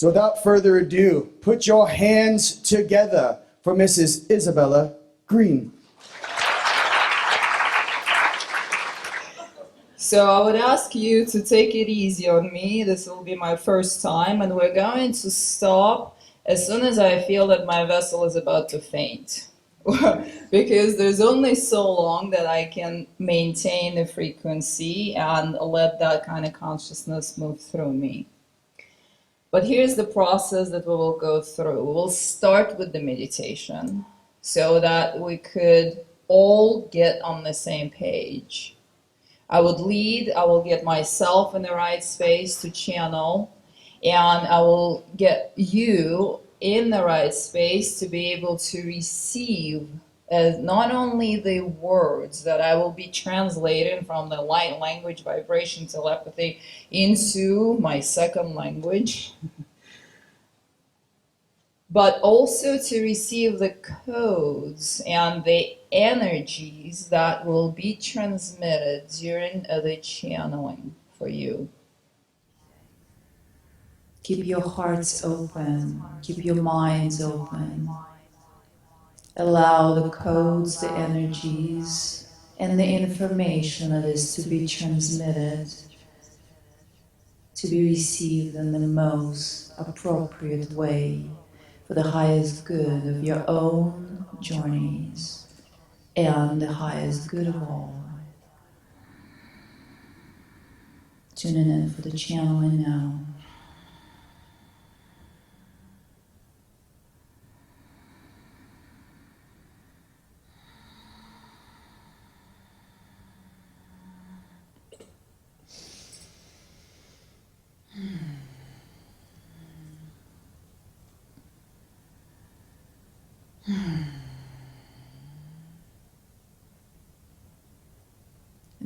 So without further ado, put your hands together for Mrs. Isabella Greene. So I would ask you to take it easy on me. This will be my first time, and we're going to stop as soon as I feel that my vessel is about to faint. Because there's only so long that I can maintain the frequency and let that kind of consciousness move through me. But here's the process that we will go through. We'll start with the meditation so that we could all get on the same page. I would lead, I will get myself in the right space to channel, and I will get you in the right space to be able to receive not only the words that I will be translating from the light language, vibration, telepathy into my second language, but also to receive the codes and the energies that will be transmitted during the channeling for you. Keep your hearts open, keep your minds open. Allow the codes, the energies, and the information that is to be transmitted to be received in the most appropriate way for the highest good of your own journeys and the highest good of all. Tuning in for the channeling now.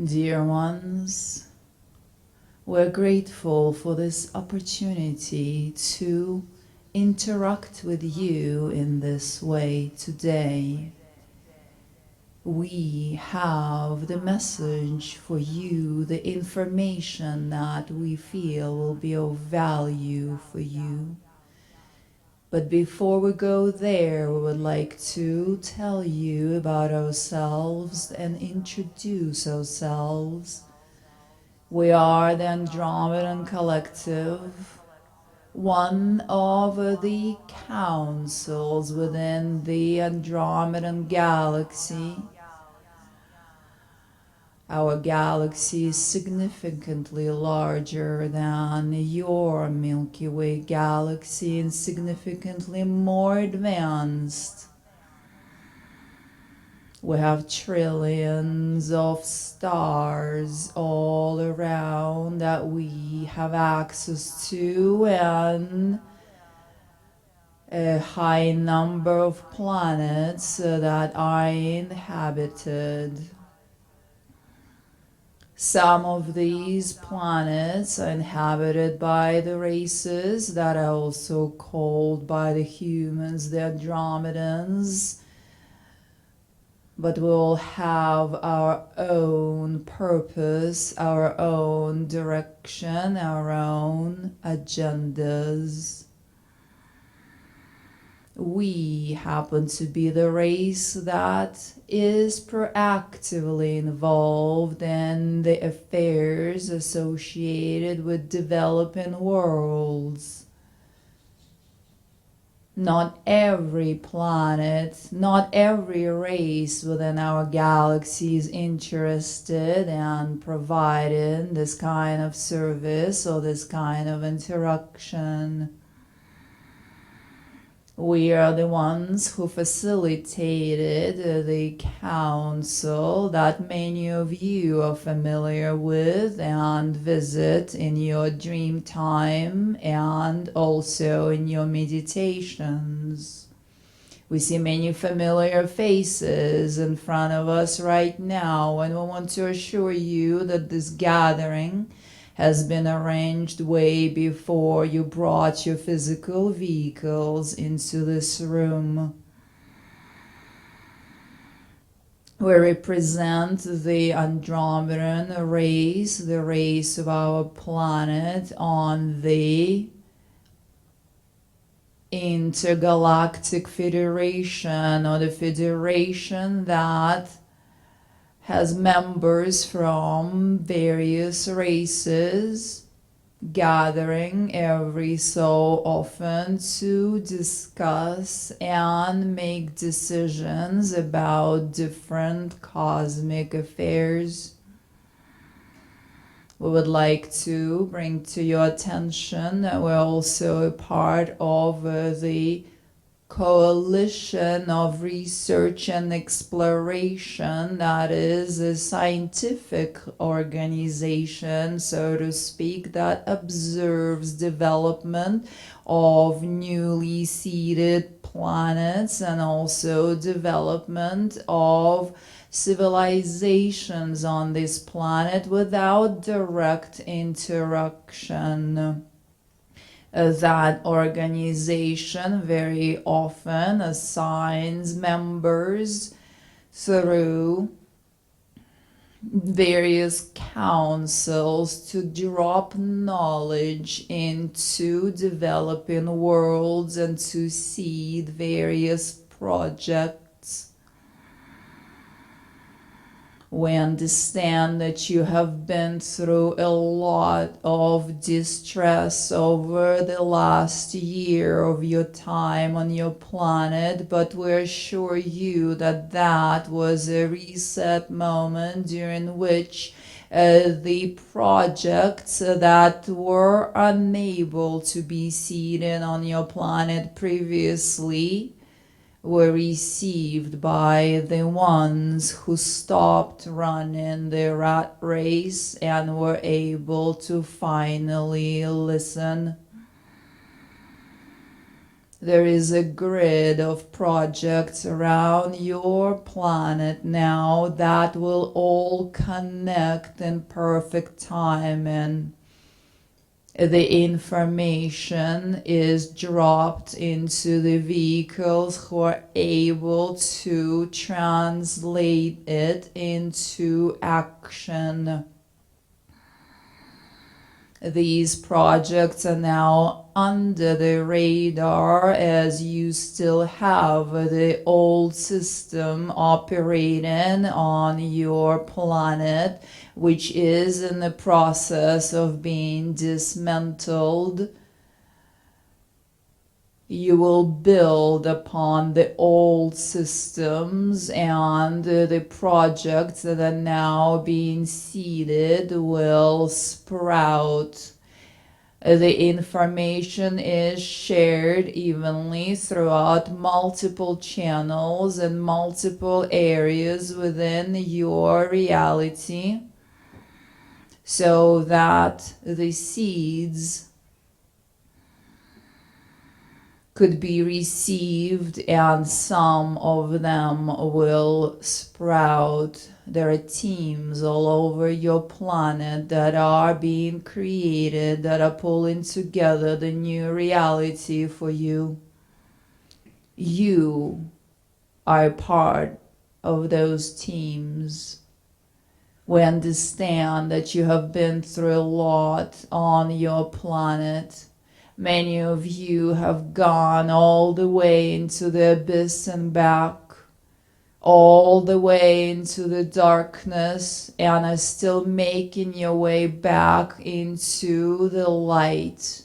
Dear ones, we're grateful for this opportunity to interact with you in this way today. We have the message for you, the information that we feel will be of value for you. But before we go there, we would like to tell you about ourselves and introduce ourselves. We are the Andromedan Collective, one of the councils within the Andromedan galaxy. Our galaxy is significantly larger than your Milky Way galaxy and significantly more advanced. We have trillions of stars all around that we have access to, and a high number of planets that are inhabited. Some of these planets are inhabited by the races that are also called by the humans the Andromedans, but we'll have our own purpose, our own direction, our own agendas. We happen to be the race that is proactively involved in the affairs associated with developing worlds. Not every planet, not every race within our galaxy is interested in providing this kind of service or this kind of interaction. We are the ones who facilitated the council that many of you are familiar with and visit in your dream time and also in your meditations. We see many familiar faces in front of us right now, and we want to assure you that this gathering has been arranged way before you brought your physical vehicles into this room. We represent the Andromedan race, the race of our planet on the Intergalactic Federation, or the federation that has members from various races gathering every so often to discuss and make decisions about different cosmic affairs. We would like to bring to your attention that we're also a part of the coalition of research and exploration that is a scientific organization, so to speak, that observes development of newly seeded planets and also development of civilizations on this planet without direct interaction. That organization very often assigns members through various councils to drop knowledge into developing worlds and to seed various projects. We understand that you have been through a lot of distress over the last year of your time on your planet, but we assure you that that was a reset moment during which the projects that were unable to be seeded on your planet previously were received by the ones who stopped running the rat race and were able to finally listen. There is a grid of projects around your planet now that will all connect in perfect time, and the information is dropped into the vehicles who are able to translate it into action. These projects are now under the radar as you still have the old system operating on your planet, which is in the process of being dismantled. You will build upon the old systems, and the projects that are now being seeded will sprout. The information is shared evenly throughout multiple channels and multiple areas within your reality, so that the seeds could be received and some of them will sprout. There are teams all over your planet that are being created, that are pulling together the new reality for you. You are part of those teams. We understand that you have been through a lot on your planet. Many of you have gone all the way into the abyss and back, all the way into the darkness, and are still making your way back into the light,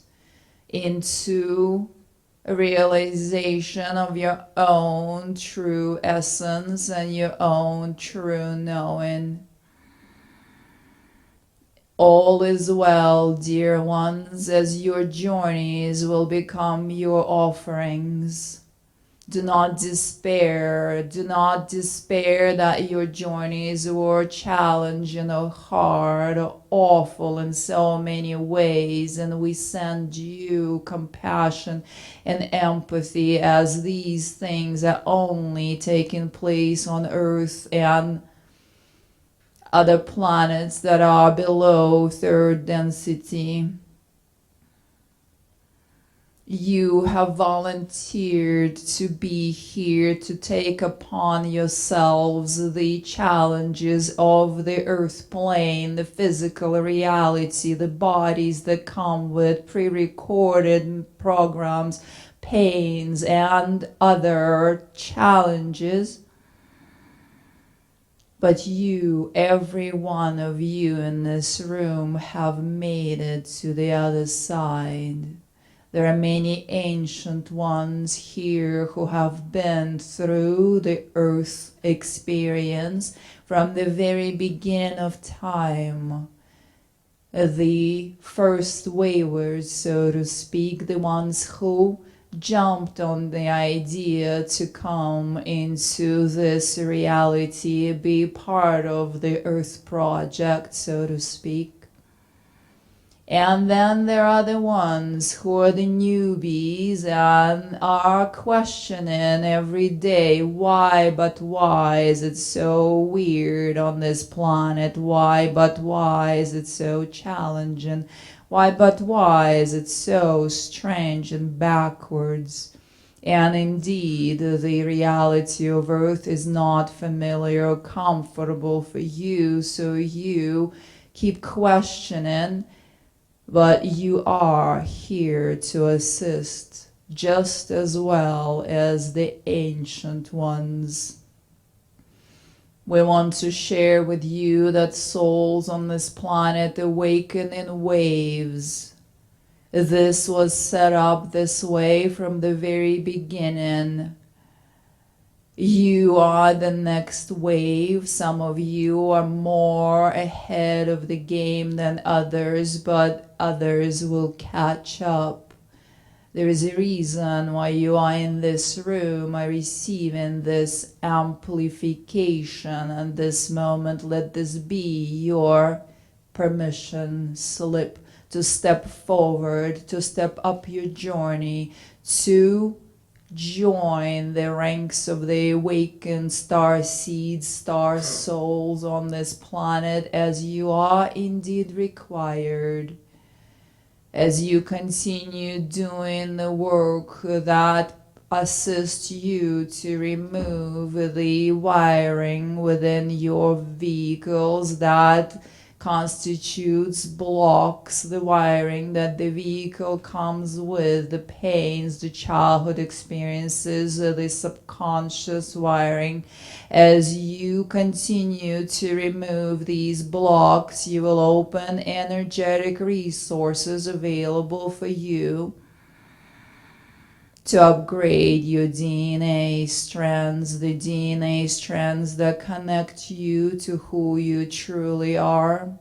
into a realization of your own true essence and your own true knowing. All is well, dear ones, as your journeys will become your offerings. Do not despair. Do not despair that your journeys were challenging or hard or awful in so many ways, and we send you compassion and empathy, as these things are only taking place on Earth and other planets that are below third density. You have volunteered to be here to take upon yourselves the challenges of the earth plane, the physical reality, the bodies that come with pre-recorded programs, pains, and other challenges. But you, every one of you in this room, have made it to the other side. There are many ancient ones here who have been through the earth experience from the very beginning of time. The first wavers, so to speak, the ones who jumped on the idea to come into this reality, be part of the earth project, so to speak. And then there are the ones who are the newbies and are questioning every day, why is it so weird on this planet? Why is it so challenging? Why is it so strange and backwards? And indeed, the reality of Earth is not familiar or comfortable for you, so you keep questioning. But you are here to assist just as well as the ancient ones. We want to share with you that souls on this planet awaken in waves. This was set up this way from the very beginning. You are the next wave. Some of you are more ahead of the game than others, but others will catch up. There is a reason why you are in this room, are receiving this amplification, and this moment, let this be your permission slip to step forward, to step up your journey, to join the ranks of the awakened star seeds, star souls on this planet, as you are indeed required. As you continue doing the work that assists you to remove the wiring within your vehicles that constitutes, blocks the wiring that the vehicle comes with, the pains, the childhood experiences, the subconscious wiring. As you continue to remove these blocks, you will open energetic resources available for you to upgrade your DNA strands, the DNA strands that connect you to who you truly are,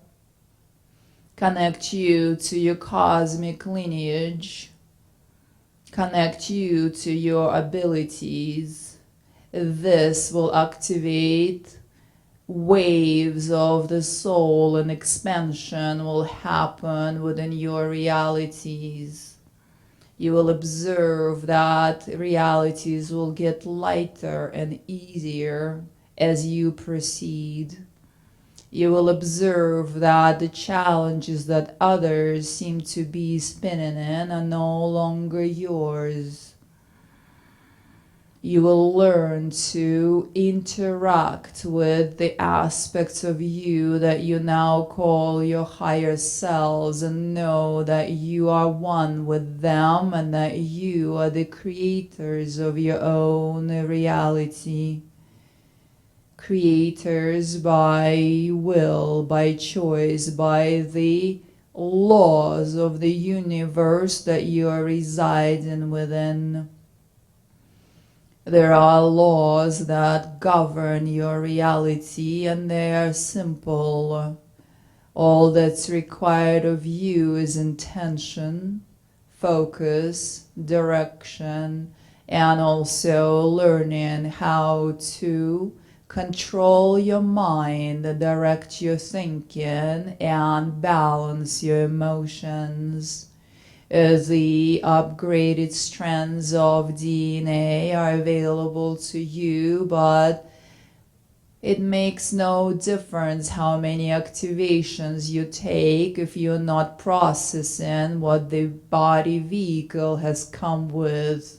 connect you to your cosmic lineage, connect you to your abilities. This will activate waves of the soul, and expansion will happen within your realities. You will observe that realities will get lighter and easier as you proceed. You will observe that the challenges that others seem to be spinning in are no longer yours. You will learn to interact with the aspects of you that you now call your higher selves, and know that you are one with them and that you are the creators of your own reality. Creators by will, by choice, by the laws of the universe that you are residing within. There are laws that govern your reality, and they are simple. All that's required of you is intention, focus, direction, and also learning how to control your mind, direct your thinking, and balance your emotions. The upgraded strands of DNA are available to you, but It makes no difference how many activations you take if you're not processing what the body vehicle has come with.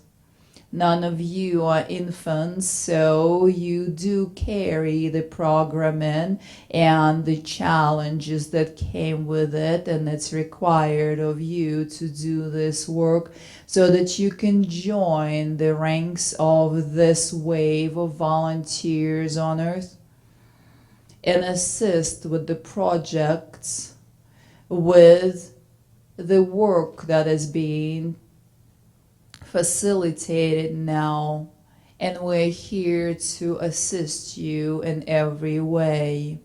None of you are infants, so you do carry the programming and the challenges that came with it, and it's required of you to do this work so that you can join the ranks of this wave of volunteers on Earth and assist with the projects, with the work that is being facilitated now, and we're here to assist you in every way.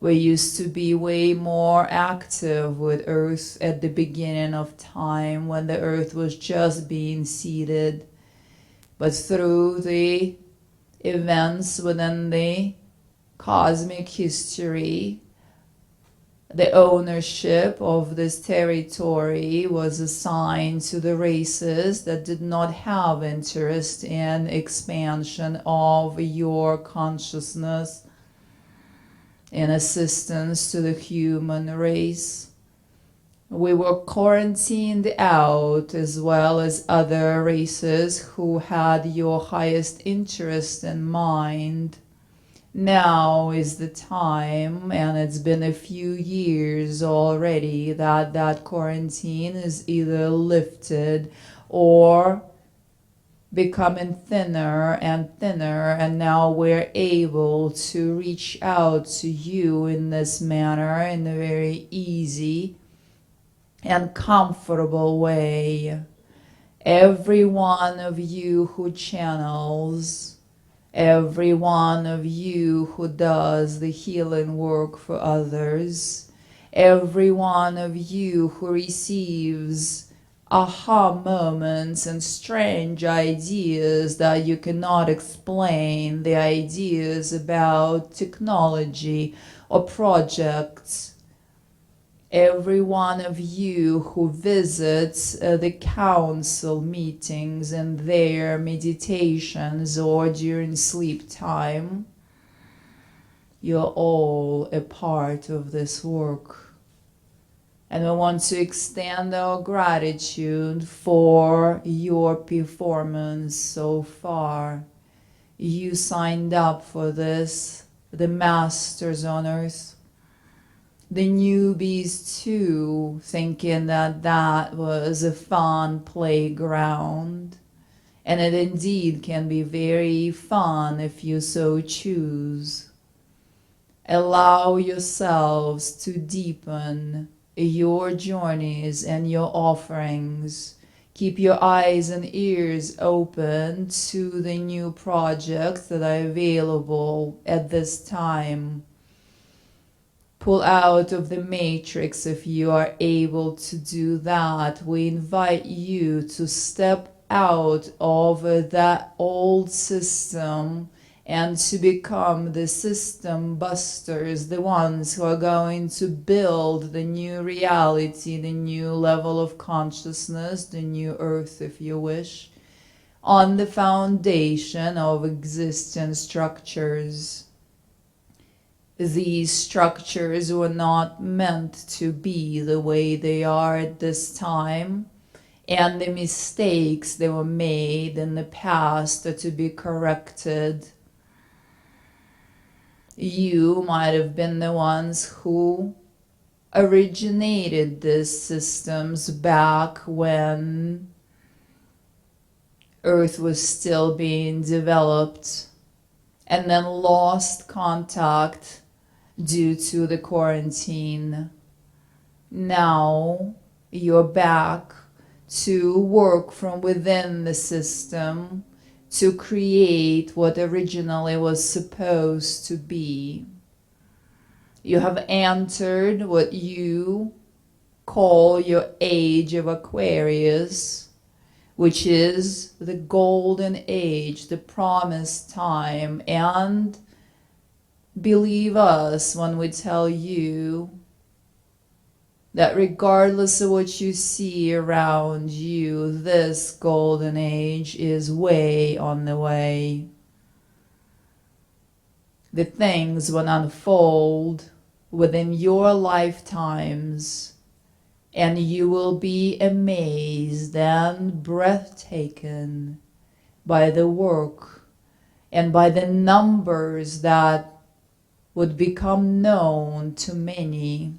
We used to be way more active with Earth at the beginning of time when the Earth was just being seeded, but through the events within the cosmic history, the ownership of this territory was assigned to the races that did not have interest in expansion of your consciousness and assistance to the human race. We were quarantined out, as well as other races who had your highest interest in mind. Now is the time, and it's been a few years already that quarantine is either lifted or becoming thinner and thinner, and now we're able to reach out to you in this manner in a very easy and comfortable way. Every one of you who channels, every one of you who does the healing work for others, every one of you who receives aha moments and strange ideas that you cannot explain, the ideas about technology or projects, every one of you who visits the council meetings and their meditations or during sleep time, you're all a part of this work. And we want to extend our gratitude for your performance so far. You signed up for this, the masters on Earth. The newbies too, thinking that that was a fun playground. And it indeed can be very fun if you so choose. Allow yourselves to deepen your journeys and your offerings. Keep your eyes and ears open to the new projects that are available at this time. Pull out of the matrix if you are able to do that. We invite you to step out of that old system and to become the system busters, the ones who are going to build the new reality, the new level of consciousness, the new earth, if you wish, on the foundation of existing structures. These structures were not meant to be the way they are at this time, and the mistakes that were made in the past are to be corrected. You might have been the ones who originated these systems back when Earth was still being developed, and then lost contact due to the quarantine. Now you're back to work from within the system to create what originally was supposed to be. You have entered what you call your age of Aquarius, which is the golden age, the promised time, and believe us when we tell you that regardless of what you see around you, this golden age is way on the way. the things will unfold within your lifetimes, and you will be amazed and breathtaken by the work and by the numbers that would become known to many.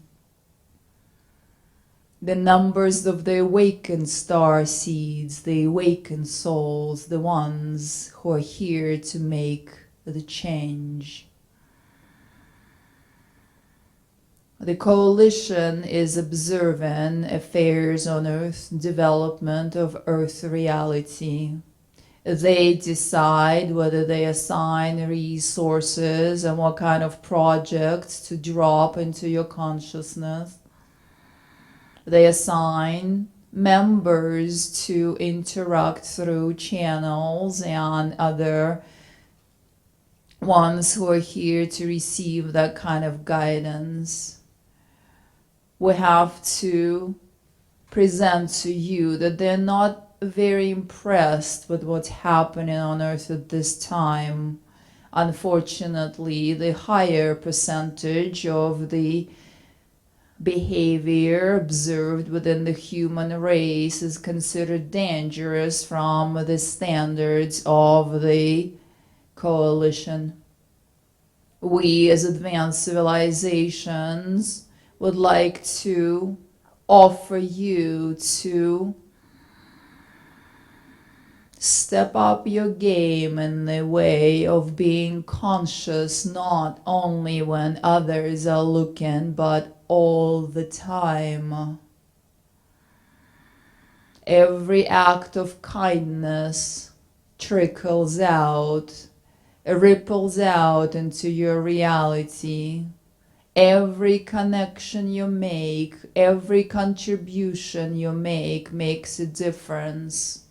The numbers of the awakened star seeds, the awakened souls, the ones who are here to make the change. The coalition is observing affairs on Earth, development of Earth reality. They decide whether they assign resources and what kind of projects to drop into your consciousness. They assign members to interact through channels and other ones who are here to receive that kind of guidance. We have to present to you that they're not very impressed with what's happening on Earth at this time. Unfortunately, the higher percentage of the behavior observed within the human race is considered dangerous from the standards of the coalition. We as advanced civilizations would like to offer you to step up your game in the way of being conscious not only when others are looking but all the time. Every act of kindness trickles out, ripples out into your reality. Every connection you make, every contribution you make makes a difference.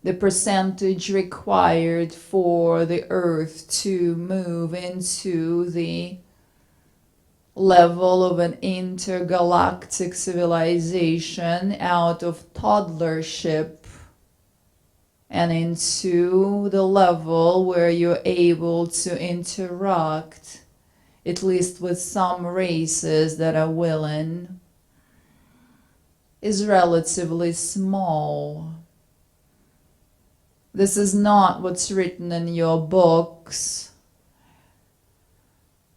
The percentage required for the Earth to move into the level of an intergalactic civilization out of toddlership and into the level where you're able to interact, at least with some races that are willing, is relatively small. This is not what's written in your books,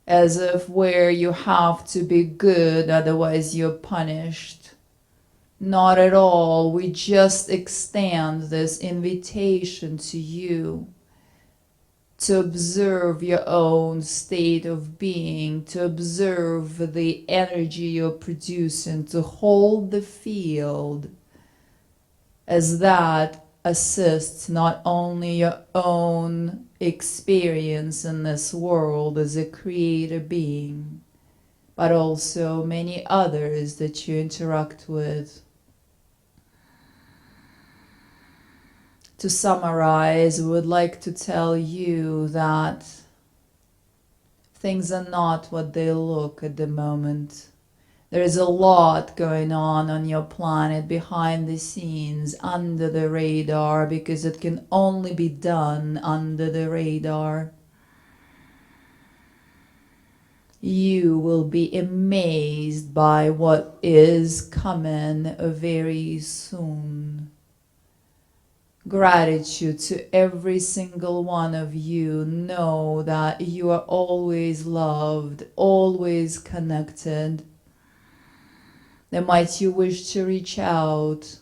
as if where you have to be good, otherwise you're punished. Not at all. We just extend this invitation to you to observe your own state of being, to observe the energy you're producing, to hold the field, as that assists not only your own experience in this world as a creator being, but also many others that you interact with. To summarize, we would like to tell you that things are not what they look at the moment. There is a lot going on your planet behind the scenes, under the radar, because it can only be done under the radar. You will be amazed by what is coming very soon. Gratitude to every single one of you. Know that you are always loved, always connected. Then might you wish to reach out.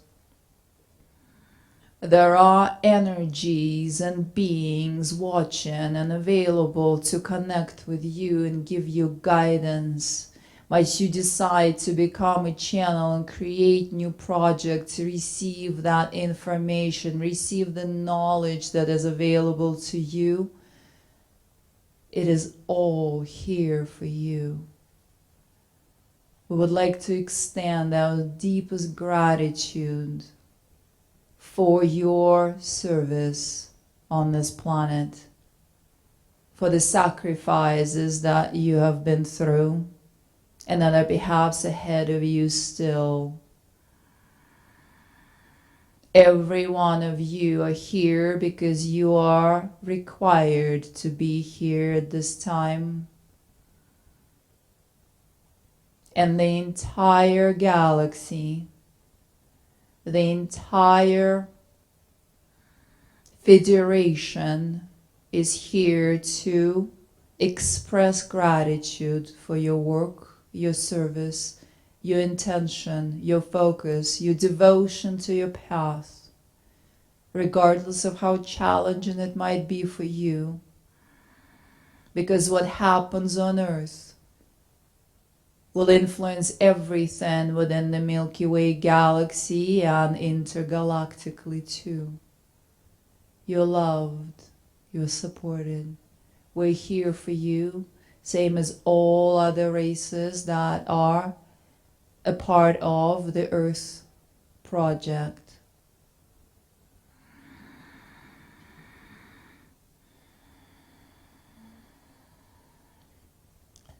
There are energies and beings watching and available to connect with you and give you guidance. Might you decide to become a channel and create new projects, receive that information, receive the knowledge that is available to you. It is all here for you. We would like to extend our deepest gratitude for your service on this planet, for the sacrifices that you have been through, and that are perhaps ahead of you still. Every one of you are here because you are required to be here at this time. And the entire galaxy, the entire Federation is here to express gratitude for your work, your service, your intention, your focus, your devotion to your path, regardless of how challenging it might be for you. Because what happens on Earth will influence everything within the Milky Way galaxy and intergalactically too. You're loved, you're supported. We're here for you, same as all other races that are a part of the Earth project.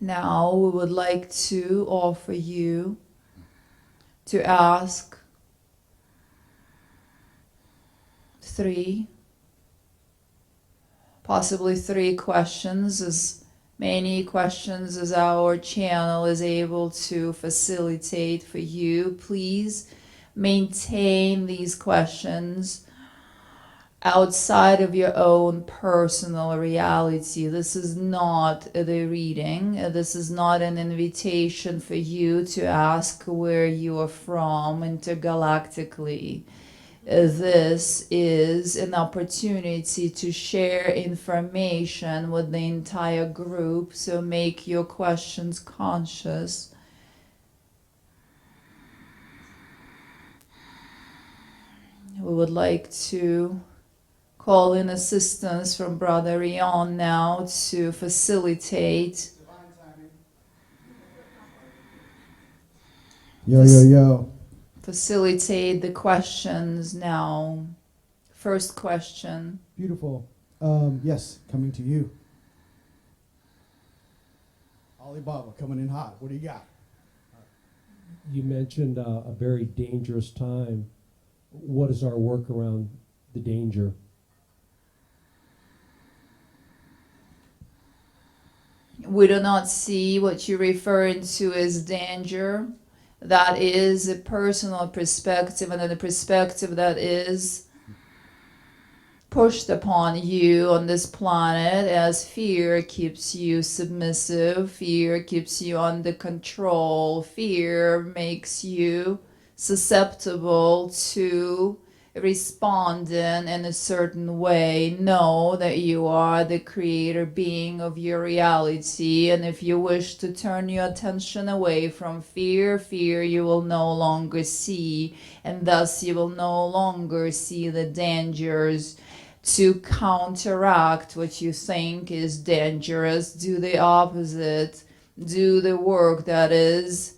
Now we would like to offer you to ask 3, possibly 3 questions, as many questions as our channel is able to facilitate for you. Please maintain these questions outside of your own personal reality. This is not the reading. This is not an invitation for you to ask where you are from intergalactically. This is an opportunity to share information with the entire group, so make your questions conscious. We would like to call in assistance from Brother Rion now to facilitate. Yo. Facilitate the questions now. First question. Beautiful. Yes, coming to you. Alibaba coming in hot. What do you got? You mentioned a very dangerous time. What is our work around the danger? We do not see what you're referring to as danger. That is a personal perspective, and a perspective that is pushed upon you on this planet, as fear keeps you submissive, fear keeps you under control, fear makes you susceptible to responding in a certain way. Know that you are the creator being of your reality, and if you wish to turn your attention away from fear, you will no longer see, and thus you will no longer see the dangers. To counteract what you think is dangerous, do the opposite. Do the work that is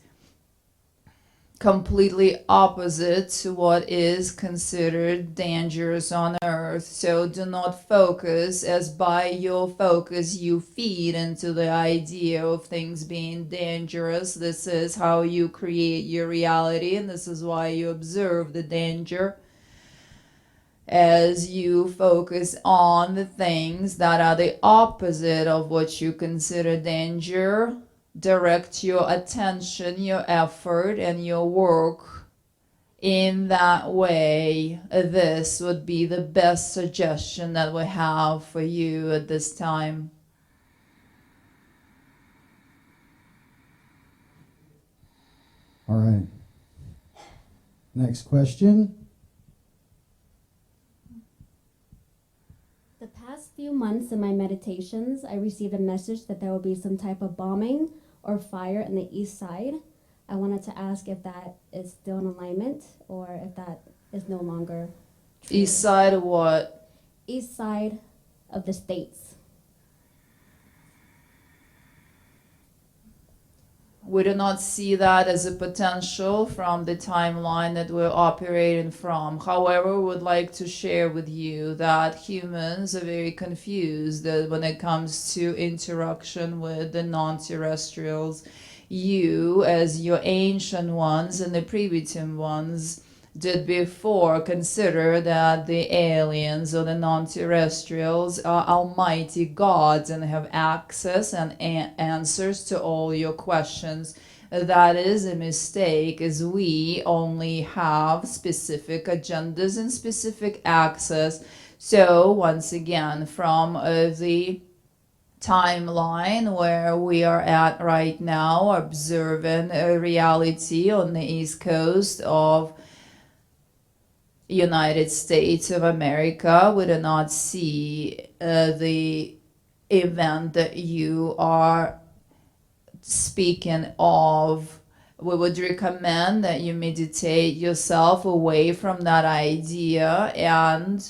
completely opposite to what is considered dangerous on Earth. So do not focus, as by your focus you feed into the idea of things being dangerous. This is how you create your reality, and this is why you observe the danger. As you focus on the things that are the opposite of what you consider danger, direct your attention, your effort, and your work in that way. This would be the best suggestion that we have for you at this time. All right. Next question. The past few months in my meditations, I received a message that there will be some type of bombing or fire in the east side. I wanted to ask if that is still in alignment or if that is no longer true. East side of what? East side of the States. We do not see that as a potential from the timeline that we're operating from. However, we would like to share with you that humans are very confused when it comes to interaction with the non-terrestrials. You, as your ancient ones and the primitive ones, did before consider that the aliens or the non-terrestrials are almighty gods and have access and answers to all your questions. That is a mistake, as we only have specific agendas and specific access. So once again, from the timeline where we are at right now, observing a reality on the East Coast of United States of America, we do not see the event that you are speaking of. We would recommend that you meditate yourself away from that idea and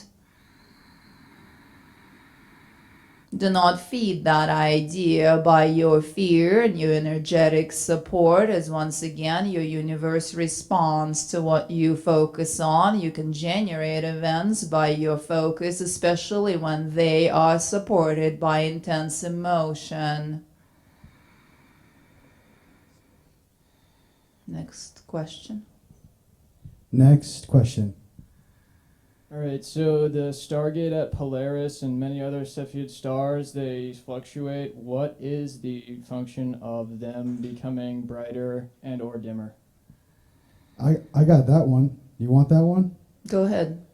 do not feed that idea by your fear and your energetic support, as once again your universe responds to what you focus on. You can generate events by your focus, especially when they are supported by intense emotion. Next question. Next question. All right, so the Stargate at Polaris and many other Cepheid stars, they fluctuate. What is the function of them becoming brighter and or dimmer? I got that one. You want that one? Go ahead.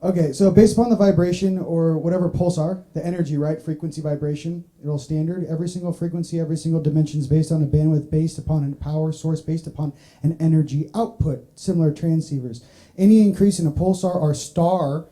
Okay, so based upon the vibration or whatever pulsar, the energy, right? Frequency vibration, it'll standard. Every single frequency, every single dimension is based on a bandwidth, based upon a power source, based upon an energy output, similar transceivers. Any increase in a pulsar or star,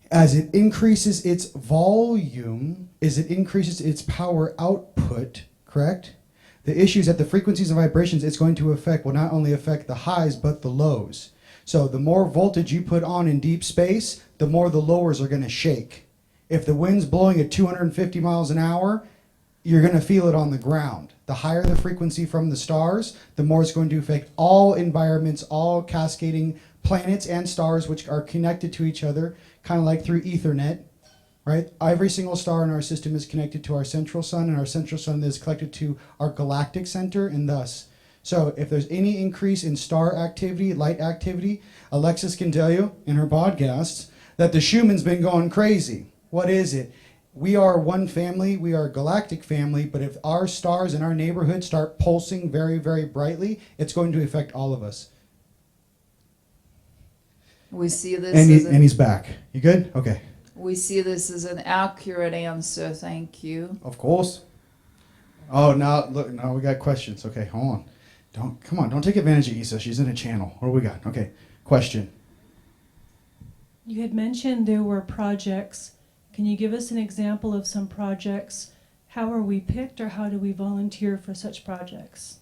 as it increases its volume, as it increases its power output, correct? The issue is that the frequencies and vibrations it's going to affect will not only affect the highs, but the lows. So the more voltage you put on in deep space, the more the lowers are going to shake. If the wind's blowing at 250 miles an hour, you're going to feel it on the ground. The higher the frequency from the stars, the more it's going to affect all environments, all cascading planets and stars which are connected to each other, kind of like through Ethernet, right? Every single star in our system is connected to our central sun, and our central sun is connected to our galactic center, and thus. So if there's any increase in star activity, light activity, Alexis can tell you in her podcasts that the Schumann's been going crazy. What is it? We are one family, we are a galactic family, but if our stars in our neighborhood start pulsing very, very brightly, it's going to affect all of us. We see this And he's back. You good? Okay. we see this as an accurate answer. Thank you. Of course. Oh, now look, now we got questions. Okay, hold on. Don't take advantage of Issa. She's in a channel. What do we got? Okay, question. You had mentioned there were projects. Can you give us an example of some projects? How are we picked, or how do we volunteer for such projects?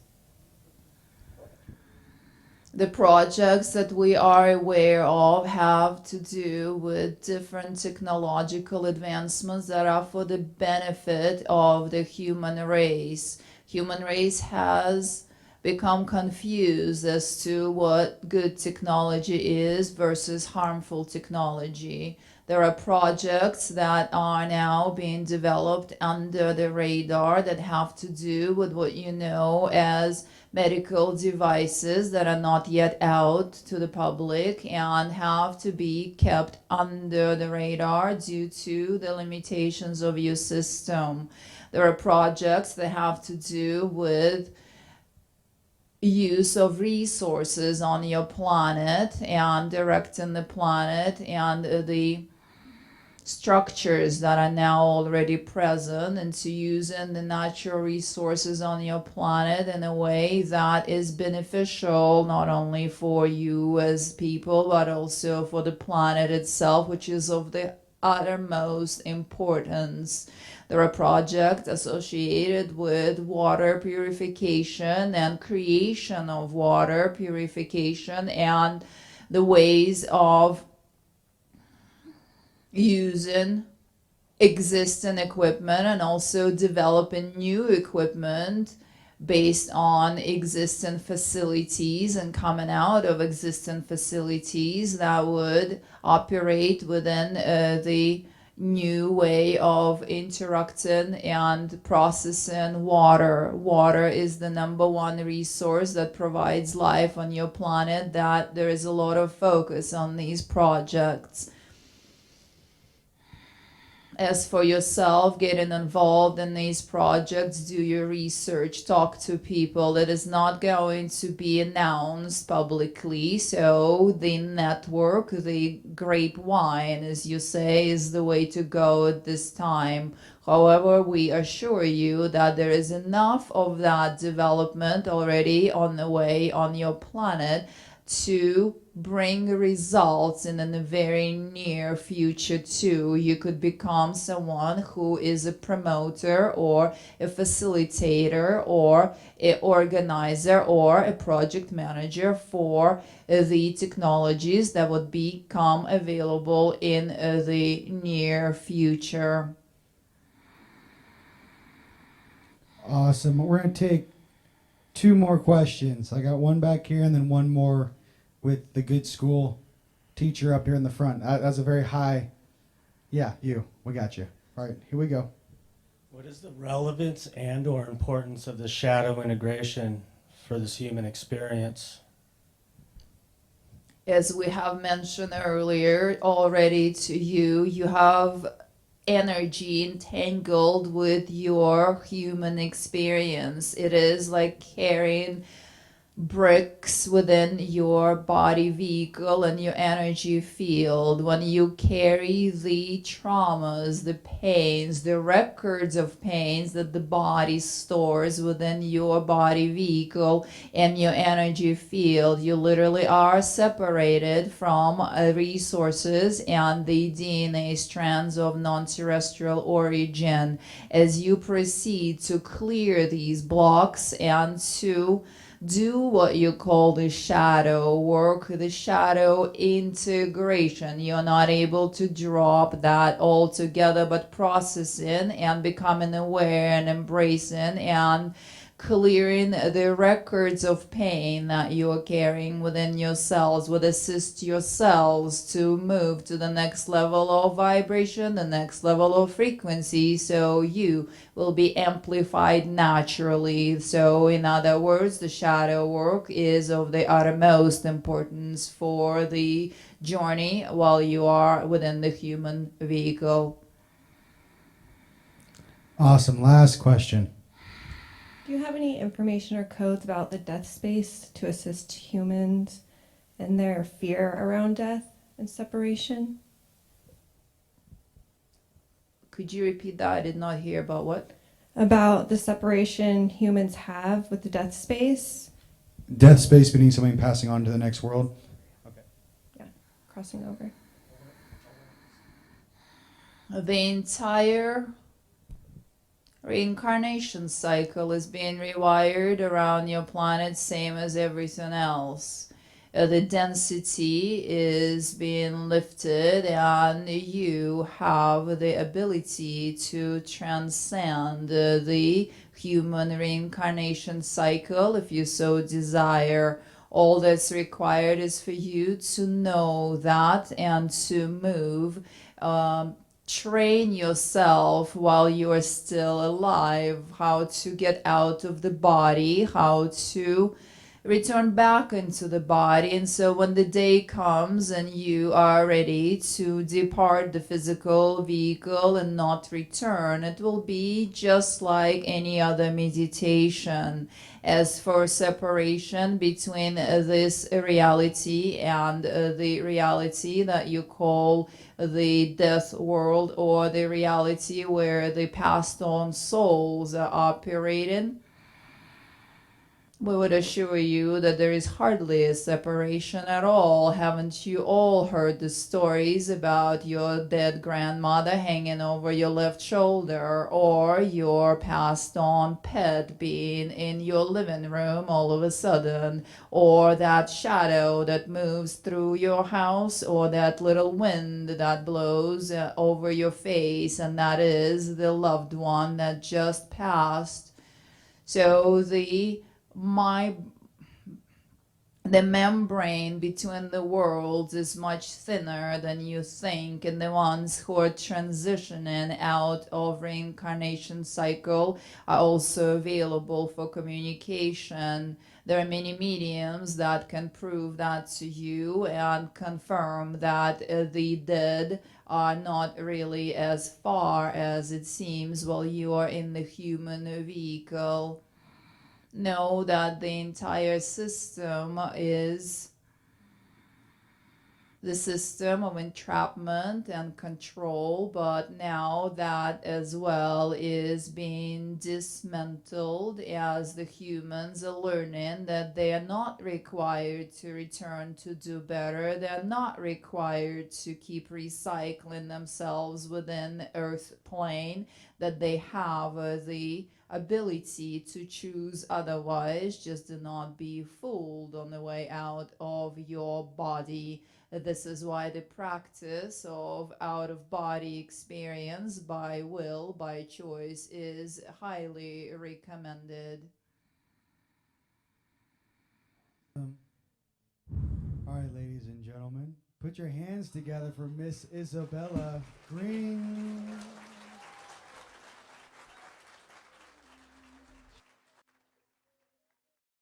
The projects that we are aware of have to do with different technological advancements that are for the benefit of the human race. Human race has become confused as to what good technology is versus harmful technology. There are projects that are now being developed under the radar that have to do with what you know as medical devices that are not yet out to the public and have to be kept under the radar due to the limitations of your system. There are projects that have to do with use of resources on your planet and directing the planet and the structures that are now already present into using the natural resources on your planet in a way that is beneficial not only for you as people but also for the planet itself, which is of the uttermost importance. There are projects associated with water purification and creation of water purification and the ways of using existing equipment and also developing new equipment based on existing facilities and coming out of existing facilities that would operate within the new way of interacting and processing water. Water is the #1 resource that provides life on your planet, that there is a lot of focus on these projects. As for yourself, getting involved in these projects, do your research, talk to people. It is not going to be announced publicly, so the network, the grapevine, as you say, is the way to go at this time. However, we assure you that there is enough of that development already on the way on your planet to bring results in the very near future too. You could become someone who is a promoter or a facilitator or an organizer or a project manager for the technologies that would become available in the near future. Awesome. We're going to take 2 more questions. I got one back here and then one more with the good school teacher up here in the front. That's a very high. Yeah, you. We got you. All right, here we go. What is the relevance and or importance of the shadow integration for this human experience? As we have mentioned earlier already to you, you have energy entangled with your human experience. It is like carrying bricks within your body vehicle and your energy field. When you carry the traumas, the pains, the records of pains that the body stores within your body vehicle and your energy field, you literally are separated from resources and the DNA strands of non-terrestrial origin. As you proceed to clear these blocks and to do what you call the shadow work, the shadow integration. You're not able to drop that altogether, but processing and becoming aware and embracing and clearing the records of pain that you're carrying within yourselves would assist yourselves to move to the next level of vibration, the next level of frequency, so you will be amplified naturally. So in other words, the shadow work is of the uttermost importance for the journey while you are within the human vehicle. Awesome. Last question. Do you have any information or codes about the death space to assist humans in their fear around death and separation? Could you repeat that? I did not hear about what? About the separation humans have with the death space? Death space meaning somebody passing on to the next world. Yeah, crossing over. The entire reincarnation cycle is being rewired around your planet, same as everything else. The density is being lifted and you have the ability to transcend the human reincarnation cycle if you so desire. All that's required is for you to know that and to move. Train yourself while you are still alive, how to get out of the body, how to return back into the body. And so when the day comes and you are ready to depart the physical vehicle and not return, it will be just like any other meditation. As for separation between this reality and the reality that you call the death world, or the reality where the passed on souls are operating, we would assure you that there is hardly a separation at all. Haven't you all heard the stories about your dead grandmother hanging over your left shoulder, or your passed on pet being in your living room all of a sudden, or that shadow that moves through your house, or that little wind that blows over your face, and that is the loved one that just passed. So the the membrane between the worlds is much thinner than you think, and the ones who are transitioning out of reincarnation cycle are also available for communication. There are many mediums that can prove that to you and confirm that the dead are not really as far as it seems while you are in the human vehicle. Know that the entire system is the system of entrapment and control, but now that as well is being dismantled as the humans are learning that they are not required to return to do better. They're not required to keep recycling themselves within the earth plane, that they have the ability to choose otherwise. Just do not be fooled on the way out of your body. This is why the practice of out-of-body experience by will, by choice, is highly recommended. All right, ladies and gentlemen, put your hands together for Miss Isabella Greene.